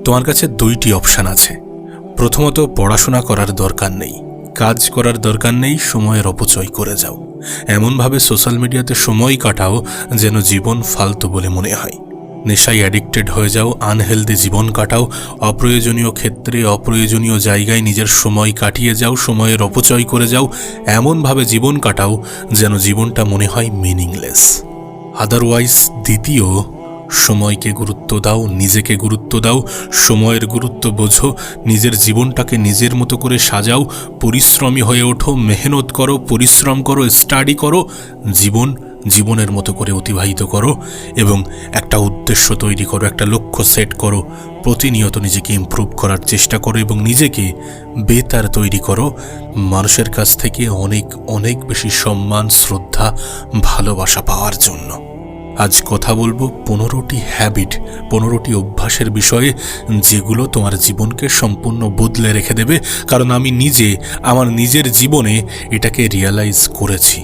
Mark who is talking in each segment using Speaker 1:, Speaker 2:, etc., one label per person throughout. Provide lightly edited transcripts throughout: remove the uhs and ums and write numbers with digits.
Speaker 1: তোমার কাছে দুইটি অপশান আছে। প্রথমত, পড়াশোনা করার দরকার নেই, কাজ করার দরকার নেই, সময়ের অপচয় করে যাও, এমনভাবে সোশ্যাল মিডিয়াতে সময় কাটাও যেন জীবন ফালতু বলে মনে হয়। নেশায় অ্যাডিক্টেড হয়ে যাও, আনহেলদি জীবন কাটাও, অপ্রয়োজনীয় ক্ষেত্রে অপ্রয়োজনীয় জায়গায় নিজের সময় কাটিয়ে যাও, সময়ের অপচয় করে যাও, এমনভাবে জীবন কাটাও যেন জীবনটা মনে হয় মিনিংলেস। আদারওয়াইজ দ্বিতীয়, সময়কে গুরুত্ব দাও, নিজেকে গুরুত্ব দাও, সময়ের গুরুত্ব বোঝো, নিজের জীবনটাকে নিজের মতো করে সাজাও, পরিশ্রমী হয়ে ওঠো, মেহনত করো, পরিশ্রম করো, স্টাডি করো, জীবনের মতো করে অতিবাহিত করো এবং একটা উদ্দেশ্য তৈরি করো, একটা লক্ষ্য সেট করো, প্রতিনিয়ত নিজেকে ইমপ্রুভ করার চেষ্টা করো এবং নিজেকে বেতার তৈরি করো, মানুষের কাছ থেকে অনেক অনেক বেশি সম্মান, শ্রদ্ধা, ভালোবাসা পাওয়ার জন্য। আজ কথা বলবো 15টি হ্যাবিট, 15টি অভ্যাসের বিষয়ে, যেগুলো তোমার জীবনকে সম্পূর্ণ বদলে রেখে দেবে। কারণ আমি নিজে আমার নিজের জীবনে এটাকে রিয়ালাইজ করেছি।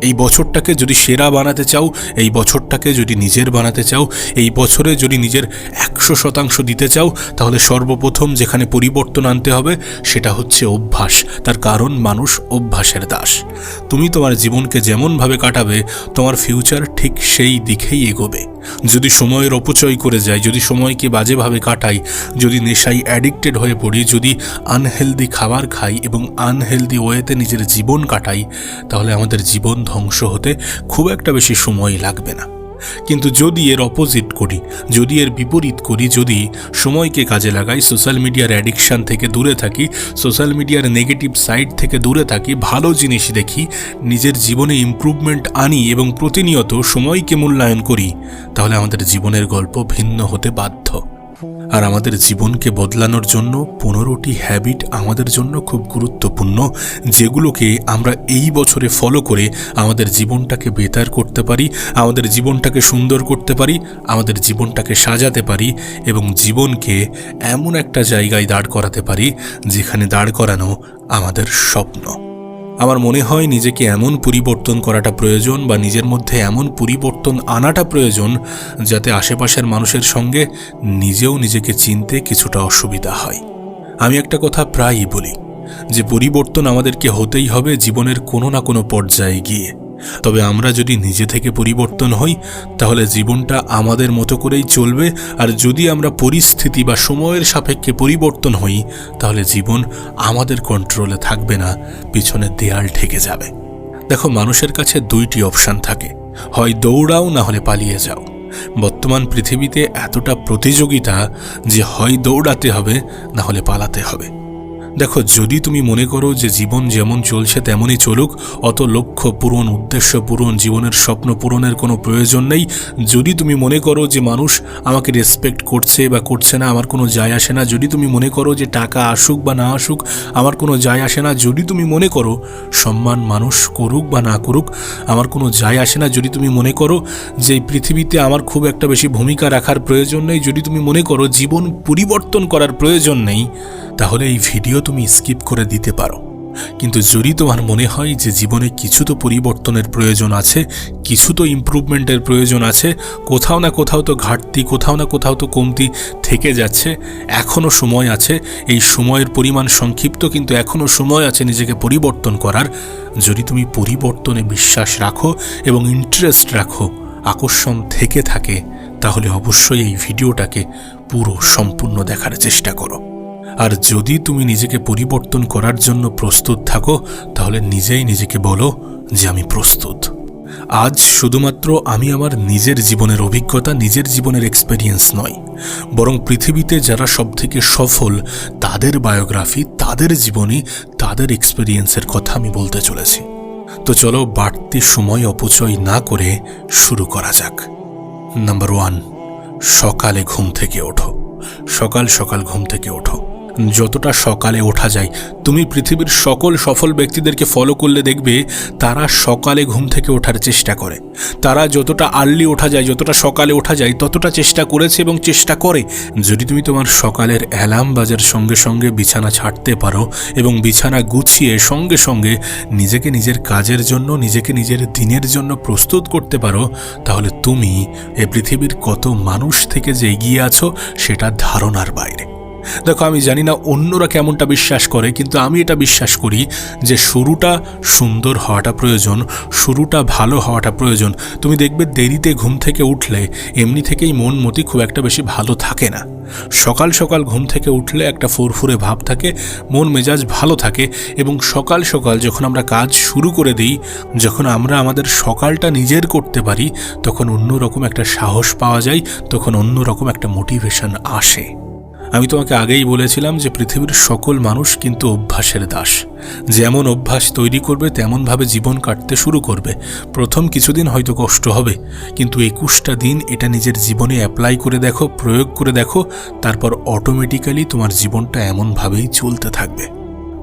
Speaker 1: এই বছরটাকে যদি সেরা বানাতে চাও, এই বছরটাকে যদি নিজের বানাতে চাও, এই বছরে যদি নিজের 100% দিতে চাও, তাহলে সর্বপ্রথম যেখানে পরিবর্তন আনতে হবে সেটা হচ্ছে অভ্যাস। তার কারণ মানুষ অভ্যাসের দাস। তুমি তোমার জীবনকে যেমনভাবে কাটাবে, তোমার ফিউচার ঠিক সেই দিকেই এগোবে। যদি সময়ের অপচয় করে যায়, যদি সময়কে বাজেভাবে কাটাই, যদি নেশায় অ্যাডিক্টেড হয়ে পড়ি, যদি আনহেলদি খাবার খাই এবং আনহেলদি ওয়েতে নিজের জীবন কাটাই, তাহলে আমাদের জীবন ধ্বংস হতে খুব একটা বেশি সময় লাগবে না। কিন্তু যদি এর অপোজিট করি, যদি এর বিপরীত করি, যদি সময়কে কাজে লাগাই, সোশ্যাল মিডিয়ার অ্যাডিকশান থেকে দূরে থাকি, সোশ্যাল মিডিয়ার নেগেটিভ সাইড থেকে দূরে থাকি, ভালো জিনিস দেখি, নিজের জীবনে ইমপ্রুভমেন্ট আনি এবং প্রতিনিয়ত সময়কে মূল্যায়ন করি, তাহলে আমাদের জীবনের গল্প ভিন্ন হতে বাধ্য। আর আমাদের জীবনকে বদলানোর জন্য 15টি হ্যাবিট আমাদের জন্য খুব গুরুত্বপূর্ণ, যেগুলোকে আমরা এই বছরে ফলো করে আমাদের জীবনটাকে বেতার করতে পারি, আমাদের জীবনটাকে সুন্দর করতে পারি, আমাদের জীবনটাকে সাজাতে পারি এবং জীবনকে এমন একটা জায়গায় দাঁড় করাতে পারি যেখানে দাঁড় করানো আমাদের স্বপ্ন। আমার মনে হয় নিজেকে এমন পরিবর্তন করাটা প্রয়োজন, বা নিজের মধ্যে এমন পরিবর্তন আনাটা প্রয়োজন, যাতে আশেপাশের মানুষের সঙ্গে নিজেও নিজেকে চিনতে কিছুটা অসুবিধা হয়। আমি একটা কথা প্রায়ই বলি যে পরিবর্তন আমাদেরকে হতেই হবে জীবনের কোনো না কোনো পর্যায়ে গিয়ে। তবে আমরা যদি নিজে থেকে পরিবর্তন হই, তাহলে জীবনটা আমাদের মতো করেই চলবে। আর যদি আমরা পরিস্থিতি বা সময়ের সাপেক্ষে পরিবর্তন হই, তাহলে জীবন আমাদের কন্ট্রোলে থাকবে না, পিছনে দেয়াল ঠেকে যাবে। দেখো, মানুষের কাছে দুইটি অপশান থাকে, হয় দৌড়াও না হলে পালিয়ে যাও। বর্তমান পৃথিবীতে এতটা প্রতিযোগিতা যে হয় দৌড়াতে হবে না হলে পালাতে হবে। দেখো, যদি তুমি মনে করো যে জীবন যেমন চলছে তেমনই চলুক, অত লক্ষ্য পূরণ, উদ্দেশ্য পূরণ, জীবনের স্বপ্ন পূরণের কোনো প্রয়োজন নেই, যদি তুমি মনে করো যে মানুষ আমাকে রেসপেক্ট করছে বা করছে না, আমার কোনো যায় আসে না, যদি তুমি মনে করো যে টাকা আসুক বা না আসুক আমার কোনো যায় আসে না, যদি তুমি মনে করো সম্মান মানুষ করুক বা না করুক আমার কোনো যায় আসে না, যদি তুমি মনে করো যে এই পৃথিবীতে আমার খুব একটা বেশি ভূমিকা রাখার প্রয়োজন নেই, যদি তুমি মনে করো জীবন পরিবর্তন করার প্রয়োজন নেই, তাহলে এই ভিডিও তুমি স্কিপ করে দিতে পারো। কিন্তু যদি তোমার মনে হয় যে জীবনে কিছু তো পরিবর্তনের প্রয়োজন আছে, কিছু তো ইমপ্রুভমেন্টের প্রয়োজন আছে, কোথাও না কোথাও তো ঘাটতি, কোথাও না কোথাও তো কমতি থেকে যাচ্ছে, এখনও সময় আছে, এই সময়ের পরিমাণ সংক্ষিপ্ত, কিন্তু এখনও সময় আছে নিজেকে পরিবর্তন করার। যদি তুমি পরিবর্তনে বিশ্বাস রাখো এবং ইন্টারেস্ট রাখো, আকর্ষণ থেকে থাকে, তাহলে অবশ্যই এই ভিডিওটাকে পুরো সম্পূর্ণ দেখার চেষ্টা করো। আর যদি তুমি নিজেকে পরিবর্তন করার জন্য প্রস্তুত থাকো, তাহলে নিজেই নিজেকে বলো যে আমি প্রস্তুত। আজ শুধুমাত্র আমি আমার নিজের জীবনের অভিজ্ঞতা, নিজের জীবনের এক্সপেরিয়েন্স নয়, বরং পৃথিবীতে যারা সবথেকে সফল তাদের বায়োগ্রাফি, তাদের জীবনী, তাদের এক্সপেরিয়েন্সের কথা আমি বলতে চলেছি। তো চলো বাড়তি সময় অপচয় না করে শুরু করা যাক। নাম্বার 1, সকালে ঘুম থেকে ওঠো। সকাল সকাল ঘুম থেকে ওঠো। যতটা সকালে ওঠা যায়, তুমি পৃথিবীর সকল সফল ব্যক্তিদেরকে ফলো করলে দেখবে তারা সকালে ঘুম থেকে ওঠার চেষ্টা করে। তারা যতটা আর্লি ওঠা যায়, যতটা সকালে ওঠা যায়, ততটা চেষ্টা করেছে এবং চেষ্টা করে। যদি তুমি তোমার সকালের অ্যালার্ম বাজার সঙ্গে সঙ্গে বিছানা ছাড়তে পারো এবং বিছানা গুছিয়ে সঙ্গে সঙ্গে নিজেকে নিজের কাজের জন্য, নিজেকে নিজের দিনের জন্য প্রস্তুত করতে পারো, তাহলে তুমি এ পৃথিবীর কত মানুষ থেকে যে এগিয়ে আছো সেটা ধারণার বাইরে। দেখো, আমি জানি না অন্যরা কেমনটা বিশ্বাস করে, কিন্তু আমি এটা বিশ্বাস করি যে শুরুটা সুন্দর হওয়াটা প্রয়োজন, শুরুটা ভালো হওয়াটা প্রয়োজন। তুমি দেখবে দেরিতে ঘুম থেকে উঠলে এমনি থেকেই মন মতি খুব একটা বেশি ভালো থাকে না। সকাল সকাল ঘুম থেকে উঠলে একটা ফুরফুরে ভাব থাকে, মন মেজাজ ভালো থাকে, এবং সকাল সকাল যখন আমরা কাজ শুরু করে দিই, যখন আমরা আমাদের সকালটা নিজের করতে পারি, তখন অন্যরকম একটা সাহস পাওয়া যায়, তখন অন্যরকম একটা মোটিভেশন আসে। আমি তোমাকে আগেই বলেছিলাম যে পৃথিবীর সকল মানুষ কিন্তু অভ্যাসের দাস। যেমন অভ্যাস তৈরি করবে তেমনভাবে জীবন কাটতে শুরু করবে। প্রথম কিছুদিন হয়তো কষ্ট হবে, কিন্তু 21টা দিন এটা নিজের জীবনে অ্যাপ্লাই করে দেখো, প্রয়োগ করে দেখো, তারপর অটোমেটিক্যালি তোমার জীবনটা এমনভাবেই চলতে থাকবে।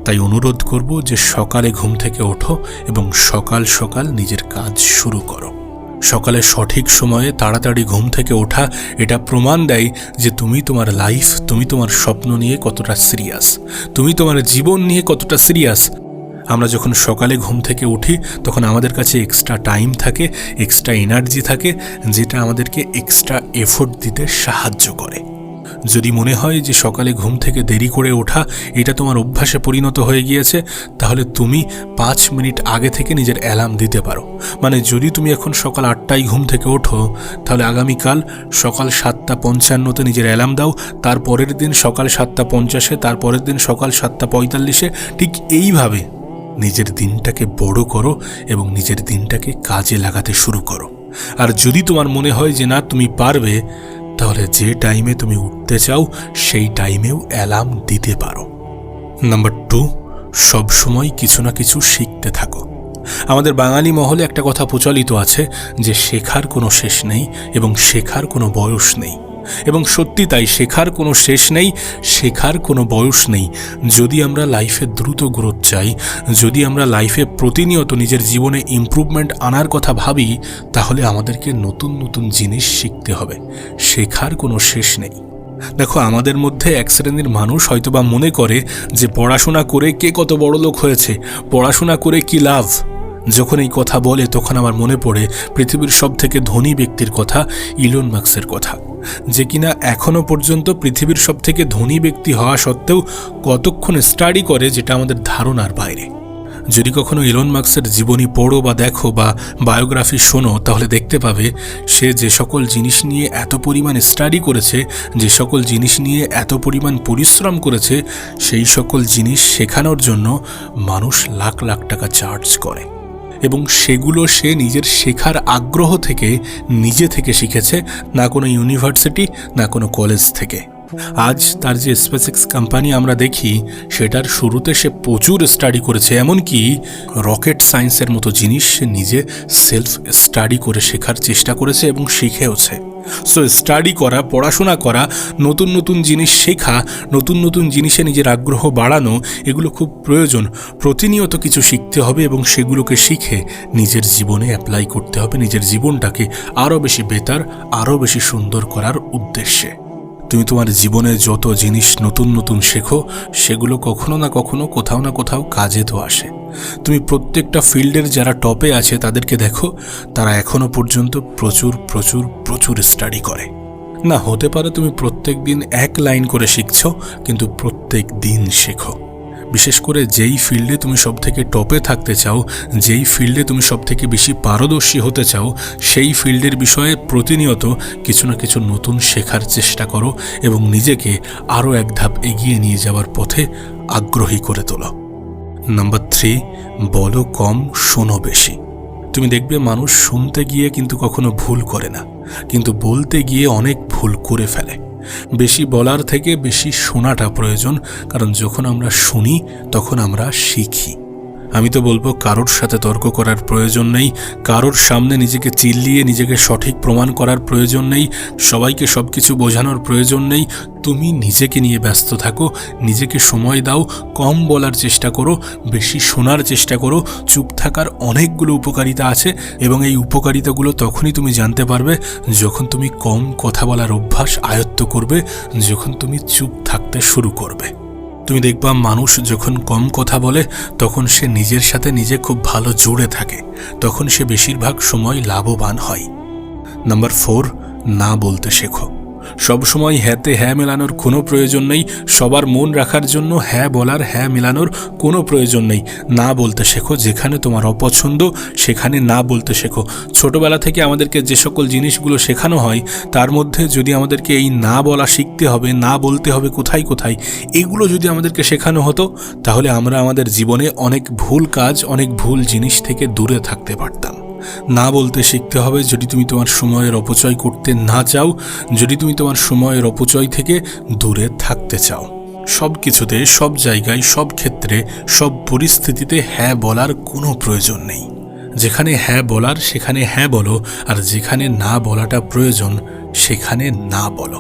Speaker 1: তাই অনুরোধ করব যে সকালে ঘুম থেকে ওঠো এবং সকাল সকাল নিজের কাজ শুরু করো। সকালে সঠিক সময়ে তাড়াতাড়ি ঘুম থেকে ওঠা এটা প্রমাণ দেয় যে তুমি তোমার লাইফ, তুমি তোমার স্বপ্ন নিয়ে কতটা সিরিয়াস, তুমি তোমার জীবন নিয়ে কতটা সিরিয়াস। আমরা যখন সকালে ঘুম থেকে উঠি তখন আমাদের কাছে এক্সট্রা টাইম থাকে, এক্সট্রা এনার্জি থাকে, যেটা আমাদেরকে এক্সট্রা এফোর্ট দিতে সাহায্য করে। যদি মনে হয় যে সকালে ঘুম থেকে দেরি করে ওঠা এটা তোমার অভ্যাসে পরিণত হয়ে গিয়েছে, তাহলে তুমি 5 মিনিট আগে থেকে নিজের অ্যালার্ম দিতে পারো। মানে যদি তুমি এখন সকাল 8টায় ঘুম থেকে ওঠো, তাহলে আগামীকাল সকাল 7:55-তে নিজের অ্যালার্ম দাও, তারপরের দিন সকাল 7:50-এ, তারপরের দিন সকাল 7:45-এ। ঠিক এইভাবে নিজের দিনটাকে বড় করো এবং নিজের দিনটাকে কাজে লাগাতে শুরু করো। আর যদি তোমার মনে হয় যে না তুমি পারবে, তাহলে যে টাইমে তুমি উঠতে চাও সেই টাইমেও অ্যালার্ম দিতে পারো। নাম্বার 2, সবসময় কিছু না কিছু শিখতে থাকো। আমাদের বাঙালি মহলে একটা কথা প্রচলিত আছে যে শেখার কোনো শেষ নেই এবং শেখার কোনো বয়স নেই। এবং সত্যি তাই, শেখার কোনো শেষ নেই, শেখার কোনো বয়স নেই। যদি আমরা লাইফে দ্রুত গ্রোথ চাই, যদি আমরা লাইফে প্রতিনিয়ত নিজের জীবনে ইমপ্রুভমেন্ট আনার কথা ভাবি, তাহলে আমাদেরকে নতুন নতুন জিনিস শিখতে হবে। শেখার কোনো শেষ নেই। দেখো, আমাদের মধ্যে এক শ্রেণীর মানুষ হয়তোবা মনে করে যে পড়াশোনা করে কে কত বড় লোক হয়েছে, পড়াশোনা করে কি লাভ। যখন এই কথা বলে তখন আমার মনে পড়ে পৃথিবীর সবথেকে ধনী ব্যক্তির কথা, ইলন মাস্কের কথা, যে কিনা এখনো পর্যন্ত পৃথিবীর সবথেকে ধনী ব্যক্তি হওয়া সত্ত্বেও কতক্ষণ স্টাডি করে, যেটা আমাদের ধারণার বাইরে। যদি কখনো ইলন মাস্কের জীবনী পড়ো বা দেখো বা বায়োগ্রাফি শোনো, তাহলে দেখতে পাবে সে যে সকল জিনিস নিয়ে এত পরিমাণ স্টাডি করেছে, যে সকল জিনিস নিয়ে এত পরিমাণ পরিশ্রম করেছে, সেই সকল জিনিস শেখানোর জন্য মানুষ লাখ লাখ টাকা চার্জ করে, এবং সেগুলো সে নিজের শেখার আগ্রহ থেকে নিজে থেকে শিখেছে, না কোনো ইউনিভার্সিটি, না কোনো কলেজ থেকে। আজ তার যে স্পেসএক্স কোম্পানি আমরা দেখি, সেটার শুরুতে সে প্রচুর স্টাডি করেছে, এমনকি রকেট সায়েন্সের মতো জিনিস সে নিজে সেলফ স্টাডি করে শেখার চেষ্টা করেছে এবং শিখেওছে। সো স্টাডি করা, পড়াশোনা করা, নতুন নতুন জিনিস শেখা, নতুন নতুন জিনিসে নিজের আগ্রহ বাড়ানো, এগুলো খুব প্রয়োজন। প্রতিনিয়ত কিছু শিখতে হবে এবং সেগুলোকে শিখে নিজের জীবনে অ্যাপ্লাই করতে হবে, নিজের জীবনটাকে আরও বেশি বেটার, আরও বেশি সুন্দর করার উদ্দেশ্যে। তুমি তোমার জীবনে যত জিনিস নতুন নতুন শেখো, সেগুলো কখনো না কখনো, কোথাও না কোথাও কাজে তো আসে। তুমি প্রত্যেকটা ফিল্ডের যারা টপে আছে তাদেরকে দেখো, তারা এখনো পর্যন্ত প্রচুর প্রচুর প্রচুর স্টাডি করে। না, হতে পারে তুমি প্রত্যেক দিন এক লাইন করে শিখছো, কিন্তু প্রত্যেক দিন শেখো। বিশেষ করে যেই ফিল্ডে তুমি সব থেকে টপে থাকতে চাও, যেই ফিল্ডে তুমি সব থেকে বেশি পারদর্শী হতে চাও, সেই ফিল্ডের বিষয়ে প্রতিনিয়ত কিছু না কিছু নতুন শেখার চেষ্টা করো এবং নিজেকে আরও এক ধাপ এগিয়ে নিয়ে যাওয়ার পথে আগ্রহী করে তোলো। নাম্বার 3, বলো কম, শোনো বেশি। তুমি দেখবে মানুষ শুনতে গিয়ে কিন্তু কখনো ভুল করে না, কিন্তু বলতে গিয়ে অনেক ভুল করে ফেলে। বেশি বলার থেকে বেশি শোনাটা প্রয়োজন, কারণ যখন আমরা শুনি তখন আমরা শিখি। আমি তো বলবো কারোর সাথে তর্ক করার প্রয়োজন নেই, কারোর সামনে নিজেকে চিল্লিয়ে নিজেকে সঠিক প্রমাণ করার প্রয়োজন নেই, সবাইকে সব কিছু বোঝানোর প্রয়োজন নেই। তুমি নিজেকে নিয়ে ব্যস্ত থাকো, নিজেকে সময় দাও, কম বলার চেষ্টা করো, বেশি শোনার চেষ্টা করো। চুপ থাকার অনেকগুলো উপকারিতা আছে এবং এই উপকারিতাগুলো তখনই তুমি জানতে পারবে যখন তুমি কম কথা বলার অভ্যাস আয়ত্ত করবে, যখন তুমি চুপ থাকতে শুরু করবে। তুমি দেখবা মানুষ যখন কম কথা বলে তখন সে নিজের সাথে নিজে খুব ভালো জুড়ে থাকে, তখন সে বেশিরভাগ সময় লাভবান হয়। নাম্বার 4, না বলতে শেখো। সবসময় হ্যাঁতে হ্যাঁ মেলানোর কোনো প্রয়োজন নেই। সবার মন রাখার জন্য হ্যাঁ বলার, হ্যাঁ মেলানোর কোনো প্রয়োজন নেই। না বলতে শেখো, যেখানে তোমার অপছন্দ সেখানে না বলতে শেখো। ছোটবেলা থেকে আমাদেরকে যে সকল জিনিসগুলো শেখানো হয় তার মধ্যে যদি আমাদেরকে এই না বলা শিখতে হবে, না বলতে হবে কোথায় কোথায়, এগুলো যদি আমাদেরকে শেখানো হতো তাহলে আমরা আমাদের জীবনে অনেক ভুল কাজ, অনেক ভুল জিনিস থেকে দূরে থাকতে পারতাম। না বলতে শিখতে হবে যদি তুমি তোমার সময়ের অপচয় করতে না চাও, যদি তুমি তোমার সময়ের অপচয় থেকে দূরে থাকতে চাও। সব কিছুতে, সব জায়গায়, সব ক্ষেত্রে, সব পরিস্থিতিতে হ্যাঁ বলার কোনো প্রয়োজন নেই। যেখানে হ্যাঁ বলার সেখানে হ্যাঁ বলো, আর যেখানে না বলাটা প্রয়োজন সেখানে না বলো।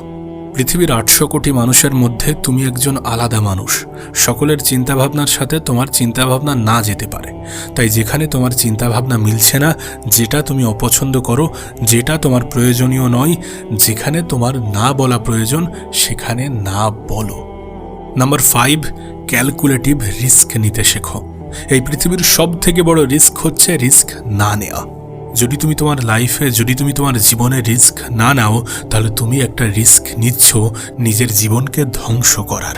Speaker 1: পৃথিবীর 800 কোটি মানুষের মধ্যে তুমি একজন আলাদা মানুষ। সকলের চিন্তাভাবনার সাথে তোমার চিন্তাভাবনা না যেতে পারে। তাই যেখানে তোমার চিন্তাভাবনা মিলছে না, যেটা তুমি অপছন্দ করো, যেটা তোমার প্রয়োজনীয় নয়, যেখানে তোমার না বলা প্রয়োজন সেখানে না বলো। নাম্বার 5, ক্যালকুলেটিভ রিস্ক নিতে শেখো। এই পৃথিবীর সব থেকে বড় রিস্ক হচ্ছে রিস্ক না নেওয়া। যদি তুমি তোমার লাইফে, যদি তুমি তোমার জীবনে রিস্ক না নাও, তাহলে তুমি একটা রিস্ক নিচ্ছ নিজের জীবনকে ধ্বংস করার।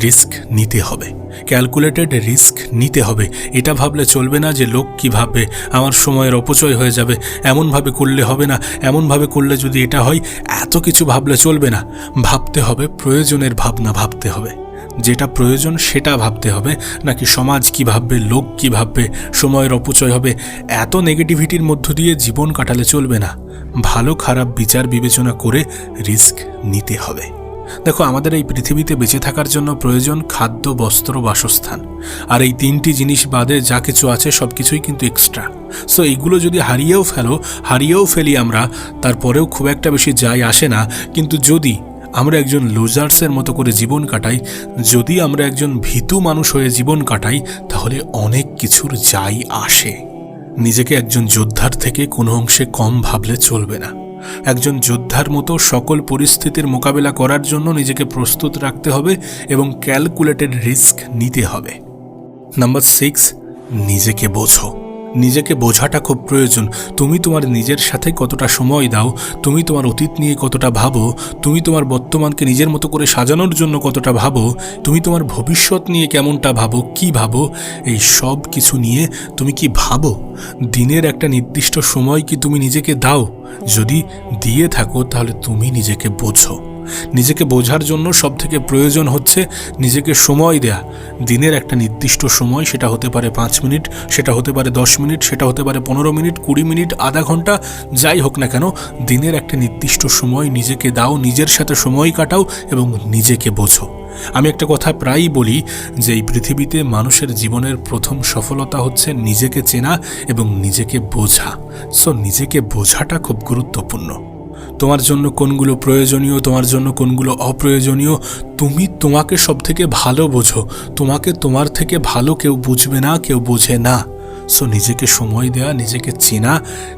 Speaker 1: রিস্ক নিতে হবে, ক্যালকুলেটেড রিস্ক নিতে হবে। এটা ভাবলে চলবে না যে লোক কী ভাববে, আমার সময়ের অপচয় হয়ে যাবে, এমনভাবে করলে হবে না, এমনভাবে করলে যদি এটা হয়, এত কিছু ভাবলে চলবে না। ভাবতে হবে, প্রয়োজনের ভাবনা ভাবতে হবে। যেটা প্রয়োজন সেটা ভাবতে হবে, নাকি সমাজ কি ভাববে, লোক কি ভাববে, সময়ের অপচয় হবে, এত নেগেটিভিটির মধ্য দিয়ে জীবন কাটালে চলবে না। ভালো খারাপ বিচার বিবেচনা করে রিস্ক নিতে হবে। দেখো, আমাদের এই পৃথিবীতে বেঁচে থাকার জন্য প্রয়োজন খাদ্য, বস্ত্র, বাসস্থান। আর এই 3টি জিনিস বাদে যা কিছু আছে সব কিছুই কিন্তু এক্সট্রা। সো এইগুলো যদি হারিয়েও ফেলি আমরা, তারপরেও খুব একটা বেশি যায় আসে না। কিন্তু যদি আমরা একজন লুজার্সের মতো করে জীবন কাটাই, যদি আমরা একজন ভীতু মানুষ হয়ে জীবন কাটাই, তাহলে অনেক কিছুর যাই আসে। নিজেকে একজন যোদ্ধার থেকে কোনো অংশে কম ভাবলে চলবে না। একজন যোদ্ধার মতো সকল পরিস্থিতির মোকাবেলা করার জন্য নিজেকে প্রস্তুত রাখতে হবে এবং ক্যালকুলেটেড রিস্ক নিতে হবে। নাম্বার 6, নিজেকে বোঝো। নিজেকে বোঝাটা খুব প্রয়োজন। তুমি তোমার নিজের সাথে কতটা সময় দাও, তুমি তোমার অতীত নিয়ে কতটা ভাবো, তুমি তোমার বর্তমানকে নিজের মতো করে সাজানোর জন্য কতটা ভাবো, তুমি তোমার ভবিষ্যৎ নিয়ে কেমনটা ভাবো, কি ভাবো, এই সব কিছু নিয়ে তুমি কি ভাবো? দিনের একটা নির্দিষ্ট সময় কি তুমি নিজেকে দাও? যদি দিয়ে থাকো তাহলে তুমি নিজেকে বোঝো। নিজেকে বোঝার জন্য সবথেকে প্রয়োজন হচ্ছে নিজেকে সময় দেয়া। দিনের একটা নির্দিষ্ট সময়, সেটা হতে পারে 5 মিনিট, সেটা হতে পারে 10 মিনিট, সেটা হতে পারে 15 মিনিট, 20 মিনিট, আধা ঘন্টা, যাই হোক না কেন, দিনের একটা নির্দিষ্ট সময় নিজেকে দাও, নিজের সাথে সময় কাটাও এবং নিজেকে বোঝো। আমি একটা কথা প্রায়ই বলি যে এই পৃথিবীতে মানুষের জীবনের প্রথম সফলতা হচ্ছে নিজেকে চেনা এবং নিজেকে বোঝা। সো নিজেকে বোঝাটা খুব গুরুত্বপূর্ণ। তোমার জন্য কোনগুলো প্রয়োজনীয়, তোমার জন্য কোনগুলো অপ্রয়োজনীয়, তুমি তোমাকে সব থেকে ভালো বোঝো। তোমাকে তোমার থেকে ভালো কেউ বুঝবে না, কেউ বোঝে না। সো নিজেকে সময় দেয়া, নিজেকে চেনা,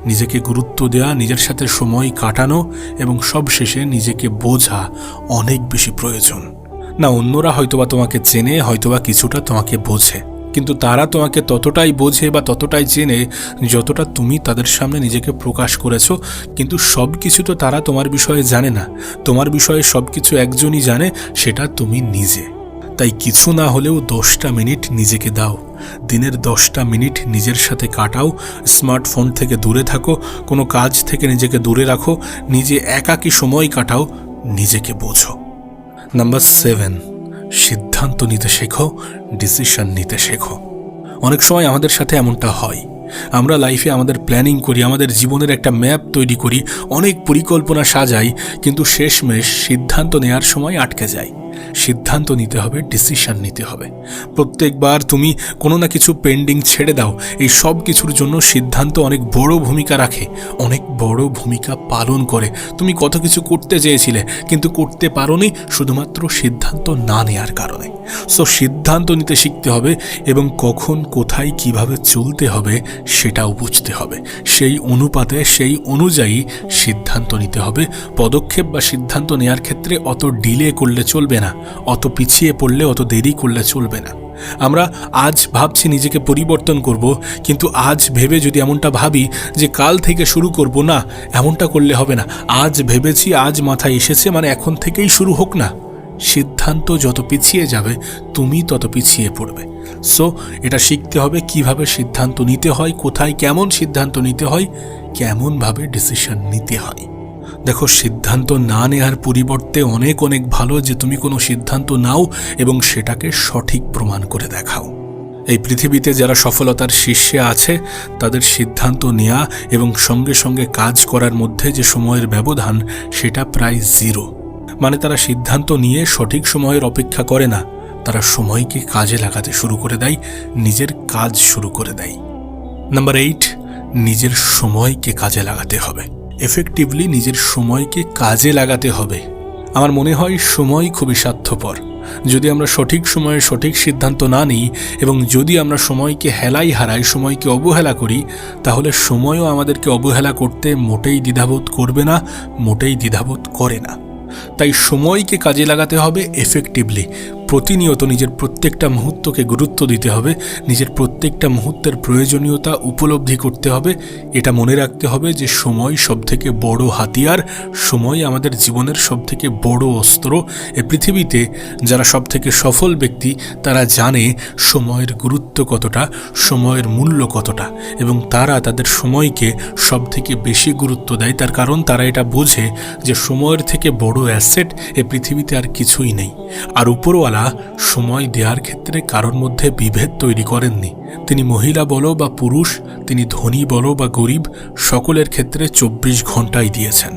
Speaker 1: নিজেকে গুরুত্ব দেয়া, নিজের সাথে সময় কাটানো এবং সবশেষে নিজেকে বোঝা অনেক বেশি প্রয়োজন। না, অন্যরা হয়তোবা তোমাকে চেনে, হয়তোবা কিছুটা তোমাকে বোঝে, কিন্তু তারা তোমাকে ততটাই বোঝে বা ততটাই চেনে যতটা তুমি তাদের সামনে নিজেকে প্রকাশ করেছো। কিন্তু সব কিছু তো তারা তোমার বিষয়ে জানে না। তোমার বিষয়ে সব কিছু একজনই জানে, সেটা তুমি নিজে। তাই কিছু না হলেও 10টা মিনিট নিজেকে দাও। দিনের 10টা মিনিট নিজের সাথে কাটাও। স্মার্টফোন থেকে দূরে থাকো, কোনো কাজ থেকে নিজেকে দূরে রাখো, নিজে একাকী সময় কাটাও, নিজেকে বোঝো। নাম্বার 7, সিদ্ধান্ত নিতে শেখো, ডিসিশন নিতে শেখো। অনেক সময় আমাদের সাথে এমনটা হয়, আমরা লাইফে আমাদের প্ল্যানিং করি, আমাদের জীবনের একটা ম্যাপ তৈরি করি, অনেক পরিকল্পনা সাজাই, কিন্তু শেষমেশ সিদ্ধান্ত নেওয়ার সময় আটকে যাই। সিদ্ধান্ত নিতে হবে, ডিসিশন নিতে হবে। প্রত্যেকবার তুমি কোনো না কিছু পেন্ডিং ছেড়ে দাও। এই সব কিছুর জন্য সিদ্ধান্ত অনেক বড় ভূমিকা রাখে, অনেক বড় ভূমিকা পালন করে। তুমি কত কিছু করতে চেয়েছিলে কিন্তু করতে পারোনি শুধুমাত্র সিদ্ধান্ত না নেওয়ার কারণে। সো সিদ্ধান্ত নিতে শিখতে হবে এবং কখন, কোথায়, কিভাবে চলতে হবে সেটাও বুঝতে হবে। সেই অনুপাতে, সেই অনুযায়ী সিদ্ধান্ত নিতে হবে। পদক্ষেপ বা সিদ্ধান্ত নেওয়ার ক্ষেত্রে অত ডিলে করলে চলবে না, অত পিছিয়ে পড়লে, অত দেরি করলে চলবে না। আমরা আজ ভাবছি নিজেকে পরিবর্তন করব, কিন্তু আজ ভেবে যদি এমনটা ভাবি যে কাল থেকে শুরু করব, না, এমনটা করলে হবে না। আজ ভেবেছি, আজ মাথায় এসেছে, মানে এখন থেকেই শুরু হোক না। সিদ্ধান্ত যত পিছিয়ে যাবে তুমি তত পিছিয়ে পড়বে। সো এটা শিখতে হবে কিভাবে সিদ্ধান্ত নিতে হয়, কোথায় কেমন সিদ্ধান্ত নিতে হয়, কেমনভাবে ডিসিশন নিতে হয়। দেখো, সিদ্ধান্ত না নেওয়ার পরিবর্তে অনেক অনেক ভালো যে তুমি কোনো সিদ্ধান্ত নাও এবং সেটাকে সঠিক প্রমাণ করে দেখাও। এই পৃথিবীতে যারা সফলতার শীর্ষে আছে তাদের সিদ্ধান্ত নেওয়া এবং সঙ্গে সঙ্গে কাজ করার মধ্যে যে সময়ের ব্যবধান সেটা প্রায় 0। মানে তারা সিদ্ধান্ত নিয়ে সঠিক সময়ের অপেক্ষা করে না, তারা সময়কে কাজে লাগাতে শুরু করে দেয়, নিজের কাজ শুরু করে দেয়। নাম্বার 8, নিজের সময়কে কাজে লাগাতে হবে। এফেক্টিভলি নিজের সময়কে কাজে লাগাতে হবে। আমার মনে হয় সময় খুবই স্বার্থপর। যদি আমরা সঠিক সময়ে সঠিক সিদ্ধান্ত না নিই এবং যদি আমরা সময়কে হেলাই হারাই, সময়কে অবহেলা করি, তাহলে সময়ও আমাদেরকে অবহেলা করতে মোটেই দ্বিধাবোধ করবে না, মোটেই দ্বিধাবোধ করে না। তাই সময়কে কাজে লাগাতে হবে এফেক্টিভলি। প্রতিনিয়ত নিজের প্রত্যেকটা মুহূর্তকে গুরুত্ব দিতে হবে, নিজের প্রত্যেকটা মুহূর্তের প্রয়োজনীয়তা উপলব্ধি করতে হবে। এটা মনে রাখতে হবে যে সময় সবথেকে বড় হাতিয়ার, সময় আমাদের জীবনের সবথেকে বড় অস্ত্র। এ পৃথিবীতে যারা সবথেকে সফল ব্যক্তি তারা জানে সময়ের গুরুত্ব কতটা, সময়ের মূল্য কতটা, এবং তারা তাদের সময়কে সবথেকে বেশি গুরুত্ব দেয়। তার কারণ তারা এটা বোঝে যে সময়ের থেকে বড় অ্যাসেট এ পৃথিবীতে আর কিছুই নেই। আর উপরওয়ালা সময় দেওয়ার ক্ষেত্রে কারোর মধ্যে বিভেদ তৈরি করেননি। তিনি মহিলা বলো বা পুরুষ, তিনি ধনী বলো বা গরিব, সকলের ক্ষেত্রে 24 ঘন্টাই দিয়েছেন।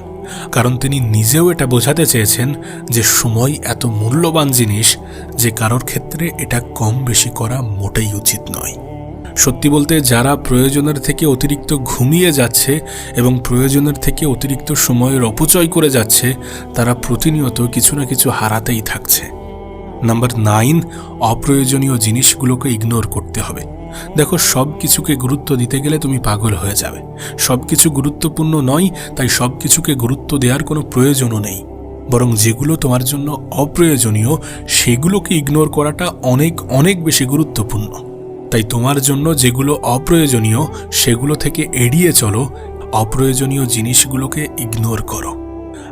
Speaker 1: কারণ তিনি নিজেও এটা বোঝাতে চেয়েছেন যে সময় এত মূল্যবান জিনিস যে কারোর ক্ষেত্রে এটা কম বেশি করা মোটেই উচিত নয়। সত্যি বলতে যারা প্রয়োজনের থেকে অতিরিক্ত ঘুমিয়ে যাচ্ছে এবং প্রয়োজনের থেকে অতিরিক্ত সময়ের অপচয় করে যাচ্ছে, তারা প্রতিনিয়ত কিছু না কিছু হারাতেই থাকছে। নাম্বার 9, অপ্রয়োজনীয় জিনিসগুলোকে ইগনোর করতে হবে। দেখো, সব কিছুকে গুরুত্ব দিতে গেলে তুমি পাগল হয়ে যাবে। সব কিছু গুরুত্বপূর্ণ নয়, তাই সব কিছুকে গুরুত্ব দেওয়ার কোনো প্রয়োজনও নেই। বরং যেগুলো তোমার জন্য অপ্রয়োজনীয় সেগুলোকে ইগনোর করাটা অনেক অনেক বেশি গুরুত্বপূর্ণ। তাই তোমার জন্য যেগুলো অপ্রয়োজনীয় সেগুলো থেকে এড়িয়ে চলো, অপ্রয়োজনীয় জিনিসগুলোকে ইগনোর করো।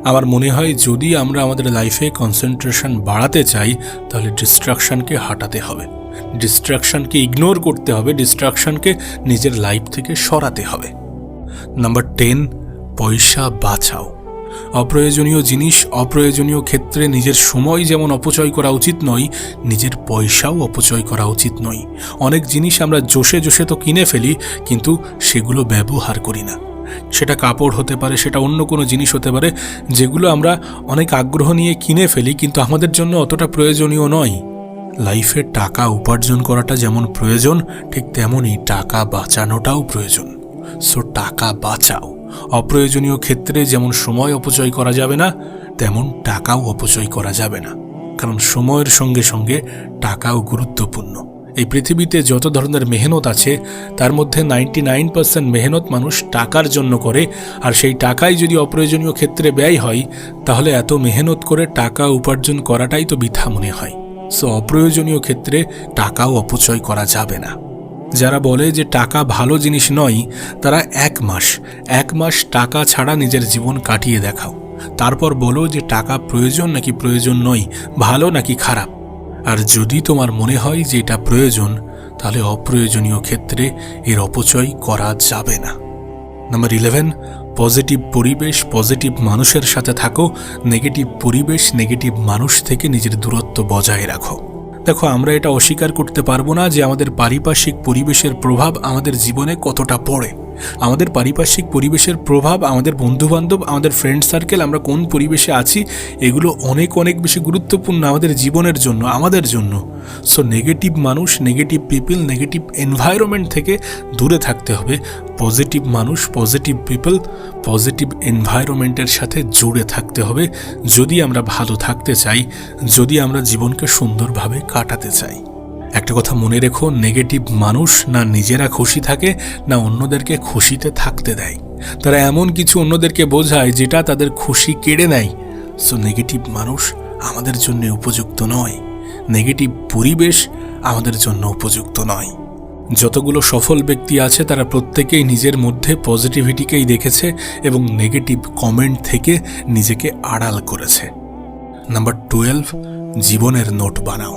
Speaker 1: আমার মনে হয় যদি আমরা আমাদের লাইফে কনসেন্ট্রেশন বাড়াতে চাই তাহলে ডিস্ট্রাকশনকে হাঁটাতে হবে, ডিস্ট্রাকশনকে ইগনোর করতে হবে, ডিস্ট্রাকশনকে নিজের লাইফ থেকে সরাতে হবে। নাম্বার 10, পয়সা বাঁচাও। অপ্রয়োজনীয় জিনিস, অপ্রয়োজনীয় ক্ষেত্রে নিজের সময় যেমন অপচয় করা উচিত নয়, নিজের পয়সাও অপচয় করা উচিত নয়। অনেক জিনিস আমরা জোশে জোশে তো কিনে ফেলি, কিন্তু সেগুলো ব্যবহার করি না। সেটা কাপড় হতে পারে, সেটা অন্য কোনো জিনিস হতে পারে, যেগুলো আমরা অনেক আগ্রহ নিয়ে কিনে ফেলি কিন্তু আমাদের জন্য অতটা প্রয়োজনীয় নয়। লাইফে টাকা উপার্জন করাটা যেমন প্রয়োজন, ঠিক তেমনই টাকা বাঁচানোটাও প্রয়োজন। সো টাকা বাঁচাও। অপ্রয়োজনীয় ক্ষেত্রে যেমন সময় অপচয় করা যাবে না, তেমন টাকাও অপচয় করা যাবে না। কারণ সময়ের সঙ্গে সঙ্গে টাকাও গুরুত্বপূর্ণ। এই পৃথিবীতে যত ধরনের মেহনত আছে তার মধ্যে 99% মেহনত মানুষ টাকার জন্য করে, আর সেই টাকাই যদি অপ্রয়োজনীয় ক্ষেত্রে ব্যয় হয় তাহলে এত মেহনত করে টাকা উপার্জন করাটাই তো বৃথা মনে হয়। সো অপ্রয়োজনীয় ক্ষেত্রে টাকাও অপচয় করা যাবে না। যারা বলে যে টাকা ভালো জিনিস নয়, তারা এক মাস টাকা ছাড়া নিজের জীবন কাটিয়ে দেখাও, তারপর বলো যে টাকা প্রয়োজন নাকি প্রয়োজন নয়, ভালো নাকি খারাপ। আর যদি তোমার মনে হয় যে এটা প্রয়োজন, তাহলে অপ্রয়োজনীয় ক্ষেত্রে এর অপচয় করা যাবে না। নাম্বার 11, পজিটিভ পরিবেশ, পজিটিভ মানুষের সাথে থাকো। নেগেটিভ পরিবেশ, নেগেটিভ মানুষ থেকে নিজের দূরত্ব বজায় রাখো। দেখো, আমরা এটা অস্বীকার করতে পারবো না যে আমাদের পারিপার্শ্বিক পরিবেশের প্রভাব আমাদের জীবনে কতটা পড়ে। আমাদের পারিপার্শ্বিক পরিবেশের প্রভাব, আমাদের বন্ধুবান্ধব, আমাদের ফ্রেন্ড সার্কেল, আমরা কোন পরিবেশে আছি, এগুলো অনেক অনেক বেশি গুরুত্বপূর্ণ আমাদের জীবনের জন্য, আমাদের জন্য। সো নেগেটিভ মানুষ, নেগেটিভ পিপল, নেগেটিভ এনভায়রনমেন্ট থেকে দূরে থাকতে হবে। পজিটিভ মানুষ, পজিটিভ পিপল, পজিটিভ এনভায়রনমেন্টের সাথে জুড়ে থাকতে হবে যদি আমরা ভালো থাকতে চাই, যদি আমরা জীবনকে সুন্দরভাবে কাটাতে চাই। একটা কথা মনে রেখো, নেগেটিভ মানুষ না নিজেরা খুশি থাকে না অন্যদেরকে খুশিতে থাকতে দেয়। তারা এমন কিছু অন্যদেরকে বোঝায় যেটা তাদের খুশি কেড়ে নেয়। সো নেগেটিভ মানুষ আমাদের জন্য উপযুক্ত নয়। নেগেটিভ পরিবেশ আমাদের জন্য উপযুক্ত নয়। যতগুলো সফল ব্যক্তি আছে তারা প্রত্যেকেই নিজের মধ্যে পজিটিভিটিকেই দেখেছে এবং নেগেটিভ কমেন্ট থেকে নিজেকে আড়াল করেছে। নাম্বার 12, জীবনের নোট বানাও।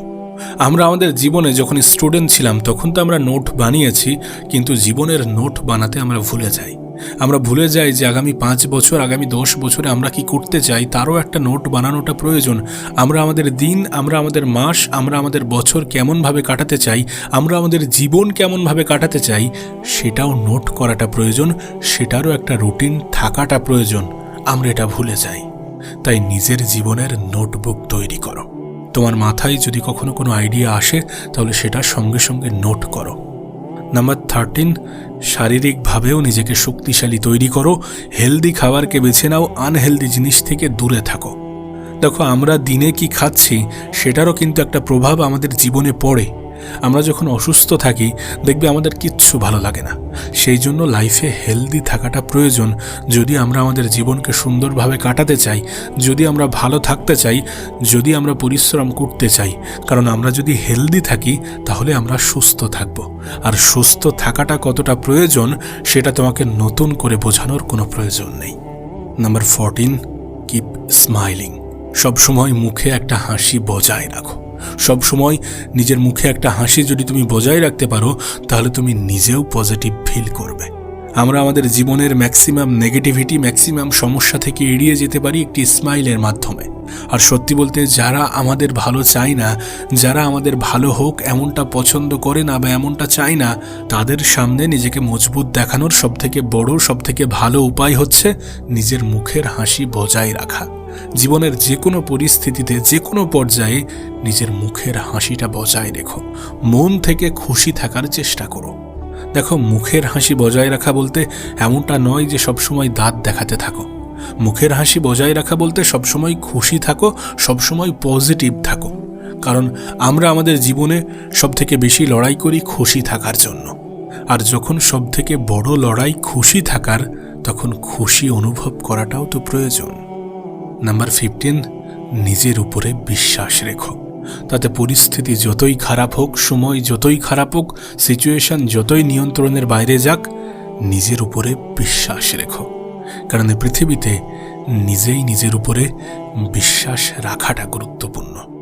Speaker 1: আমরা আমাদের জীবনে যখন স্টুডেন্ট ছিলাম তখন তো আমরা নোট বানিয়েছি, কিন্তু জীবনের নোট বানাতে আমরা ভুলে যাই। আমরা ভুলে যাই যে আগামী 5 বছর, আগামী 10 বছরে আমরা কি করতে চাই তারও একটা নোট বানানোটা প্রয়োজন। আমরা আমাদের দিন, আমরা আমাদের মাস, আমরা আমাদের বছর কেমনভাবে কাটাতে চাই, আমরা আমাদের জীবন কেমনভাবে কাটাতে চাই সেটাও নোট করাটা প্রয়োজন, সেটারও একটা রুটিন থাকাটা প্রয়োজন। আমরা এটা ভুলে যাই। তাই নিজের জীবনের নোটবুক তৈরি করো। তোমার মাথায় যদি কখনো কোনো আইডিয়া আসে তাহলে সেটা সঙ্গে সঙ্গে নোট করো। নাম্বার 13, শারীরিকভাবেও নিজেকে শক্তিশালী তৈরি করো। হেলদি খাবারকে বেছে নাও, আনহেলদি জিনিস থেকে দূরে থাকো। দেখো, আমরা দিনে কি খাচ্ছি সেটারও কিন্তু একটা প্রভাব আমাদের জীবনে পড়ে। আমরা যখন অসুস্থ থাকি দেখবে আমাদের কিচ্ছু ভালো লাগে না। সেই জন্য লাইফে হেলদি থাকাটা প্রয়োজন। যদি আমরা আমাদের জীবনকে সুন্দরভাবে কাটাতে চাই, যদি আমরা ভালো থাকতে চাই, যদি আমরা পরিশ্রম করতে চাই, কারণ আমরা যদি হেলদি থাকি তাহলে আমরা সুস্থ থাকব। আর সুস্থ থাকাটা কতটা প্রয়োজন সেটা তোমাকে নতুন করে বোঝানোর কোনো প্রয়োজন নেই। Number 14, keep smiling. সবসময় মুখে একটা হাসি বজায় রাখো। সবসময় নিজের মুখে একটা হাসি যদি তুমি বজায় রাখতে পারো তাহলে তুমি নিজেও পজিটিভ ফিল করবে। আমরা আমাদের জীবনের ম্যাক্সিমাম নেগেটিভিটি, ম্যাক্সিমাম সমস্যা থেকে এড়িয়ে যেতে পারি একটি স্মাইলের মাধ্যমে। আর সত্যি বলতে যারা আমাদের ভালো চায় না, যারা আমাদের ভালো হোক এমনটা পছন্দ করে না বা এমনটা চায় না, তাদের সামনে নিজেকে মজবুত দেখানোর সবথেকে বড়, সবথেকে ভালো উপায় হচ্ছে নিজের মুখের হাসি বজায় রাখা। জীবনের যে কোনো পরিস্থিতিতে, যে কোনো পর্যায়ে নিজের মুখের হাসিটা বজায় রেখো। মন থেকে খুশি থাকার চেষ্টা করো। দেখো, মুখের হাসি বজায় রাখা বলতে এমনটা নয় যে সবসময় দাঁত দেখাতে থাকো। মুখের হাসি বজায় রাখা বলতে সবসময় খুশি থাকো, সবসময় পজিটিভ থাকো। কারণ আমরা আমাদের জীবনে সবথেকে বেশি লড়াই করি খুশি থাকার জন্য। আর যখন সবথেকে বড় লড়াই খুশি থাকার, তখন খুশি অনুভব করাটাও তো প্রয়োজন। নাম্বার 15, নিজের উপরে বিশ্বাস রেখো। তাতে পরিস্থিতি যতই খারাপ হোক, সময় যতই খারাপ হোক, সিচুয়েশন যতই নিয়ন্ত্রণের বাইরে যাক, নিজের উপরে বিশ্বাস রেখো। কারণ এই পৃথিবীতে নিজেই নিজের উপরে বিশ্বাস রাখাটা গুরুত্বপূর্ণ।